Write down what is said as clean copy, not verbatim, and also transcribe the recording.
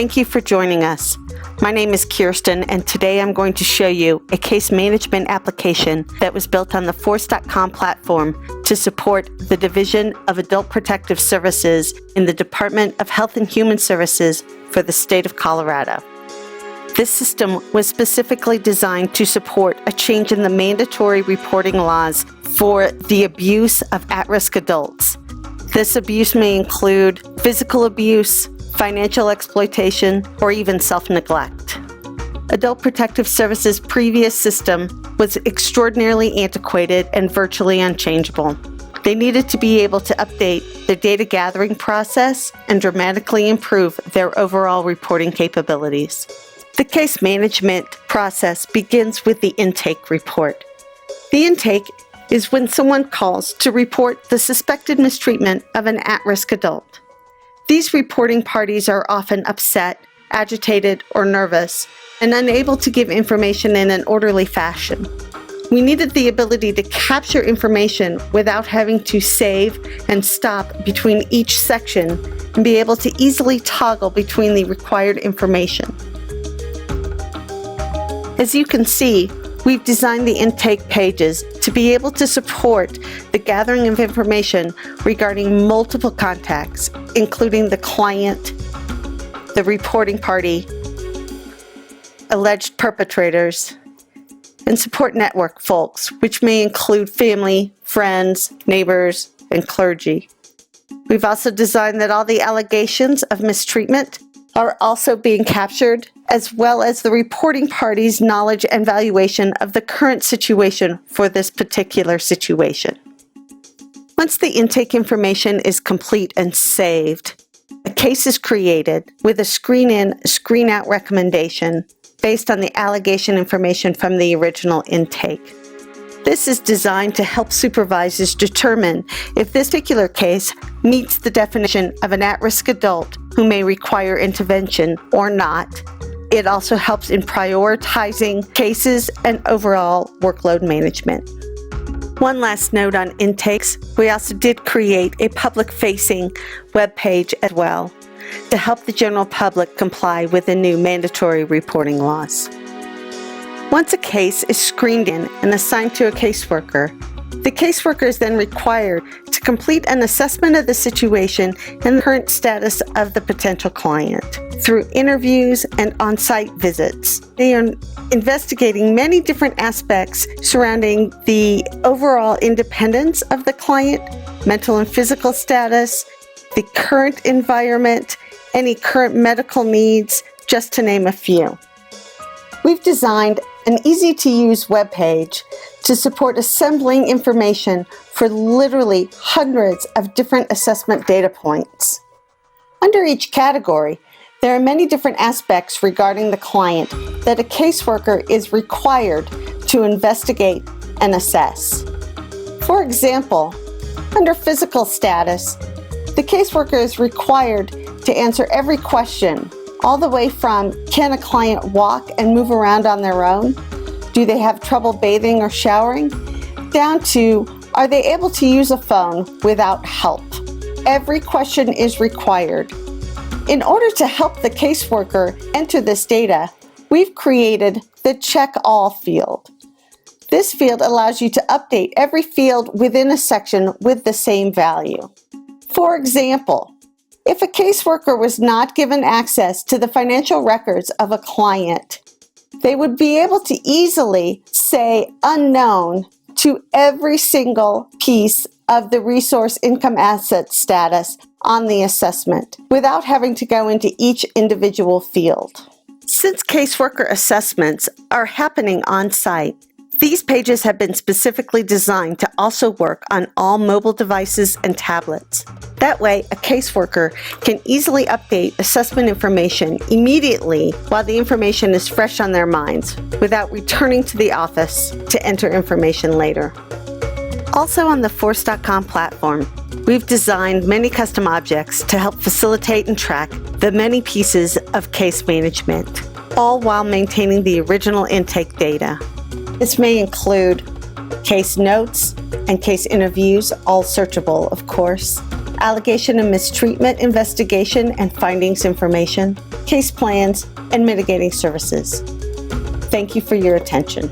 Thank you for joining us. My name is Kirsten, and today I'm going to show you a case management application that was built on the Force.com platform to support the Division of Adult Protective Services in the Department of Health and Human Services for the state of Colorado. This system was specifically designed to support a change in the mandatory reporting laws for the abuse of at-risk adults. This abuse may include physical abuse, financial exploitation, or even self-neglect. Adult Protective Services' previous system was extraordinarily antiquated and virtually unchangeable. They needed to be able to update their data gathering process and dramatically improve their overall reporting capabilities. The case management process begins with the intake report. The intake is when someone calls to report the suspected mistreatment of an at-risk adult. These reporting parties are often upset, agitated, or nervous, and unable to give information in an orderly fashion. We needed the ability to capture information without having to save and stop between each section and be able to easily toggle between the required information. As you can see, we've designed the intake pages to be able to support the gathering of information regarding multiple contacts, including the client, the reporting party, alleged perpetrators, and support network folks, which may include family, friends, neighbors, and clergy. We've also designed that all the allegations of mistreatment are also being captured, as well as the reporting party's knowledge and valuation of the current situation for this particular situation. Once the intake information is complete and saved, a case is created with a screen-in, screen-out recommendation based on the allegation information from the original intake. This is designed to help supervisors determine if this particular case meets the definition of an at-risk adult who may require intervention or not. It also helps in prioritizing cases and overall workload management. One last note on intakes, we also did create a public-facing web page as well to help the general public comply with the new mandatory reporting laws. Once a case is screened in and assigned to a caseworker, the caseworker is then required to complete an assessment of the situation and the current status of the potential client through interviews and on-site visits. They are investigating many different aspects surrounding the overall independence of the client, mental and physical status, the current environment, any current medical needs, just to name a few. We've designed an easy-to-use web page to support assembling information for literally hundreds of different assessment data points. Under each category, there are many different aspects regarding the client that a caseworker is required to investigate and assess. For example, under physical status, the caseworker is required to answer every question, all the way from, can a client walk and move around on their own? Do they have trouble bathing or showering? Down to, are they able to use a phone without help? Every question is required. In order to help the caseworker enter this data, we've created the Check All field. This field allows you to update every field within a section with the same value. For example, if a caseworker was not given access to the financial records of a client, they would be able to easily say unknown to every single piece of the resource income asset status on the assessment without having to go into each individual field. Since caseworker assessments are happening on site, these pages have been specifically designed to also work on all mobile devices and tablets. That way, a caseworker can easily update assessment information immediately while the information is fresh on their minds without returning to the office to enter information later. Also on the Force.com platform, we've designed many custom objects to help facilitate and track the many pieces of case management, all while maintaining the original intake data. This may include case notes and case interviews, all searchable, of course, allegation and mistreatment investigation and findings information, case plans, and mitigating services. Thank you for your attention.